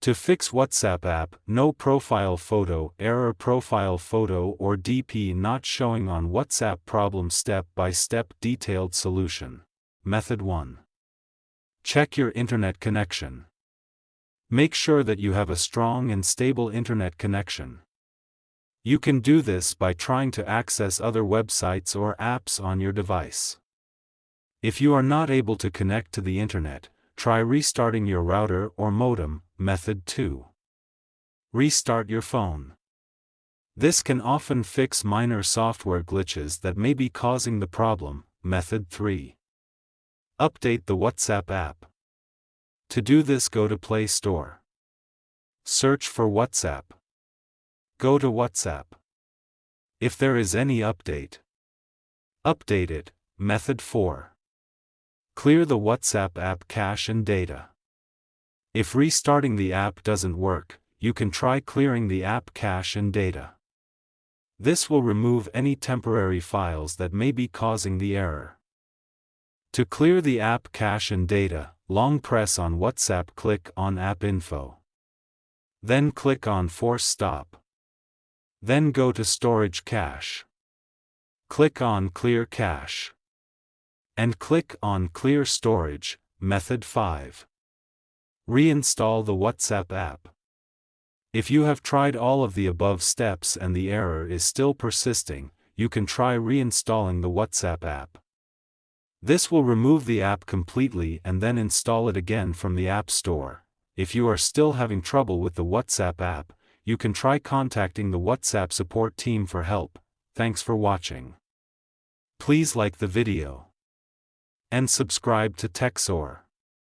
To fix WhatsApp app, no profile photo, error profile photo or DP not showing on WhatsApp problem step-by-step detailed solution. Method 1. Check your internet connection. Make sure that you have a strong and stable internet connection. You can do this by trying to access other websites or apps on your device. If you are not able to connect to the internet, try restarting your router or modem. Method 2. Restart your phone. This can often fix minor software glitches that may be causing the problem. Method 3. Update the WhatsApp app. To do this, go to Play Store. Search for WhatsApp. Go to WhatsApp. If there is any update, update it. Method 4. Clear the WhatsApp app cache and data. If restarting the app doesn't work, you can try clearing the app cache and data. This will remove any temporary files that may be causing the error. To clear the app cache and data, long press on WhatsApp, click on App Info. Then click on Force Stop. Then go to Storage Cache. Click on Clear Cache. And click on Clear Storage. Method 5. Reinstall the WhatsApp app. If you have tried all of the above steps and the error is still persisting, you can try reinstalling the WhatsApp app. This will remove the app completely and then install it again from the App Store. If you are still having trouble with the WhatsApp app, you can try contacting the WhatsApp support team for help. Thanks for watching. Please like the video and subscribe to TechSoar.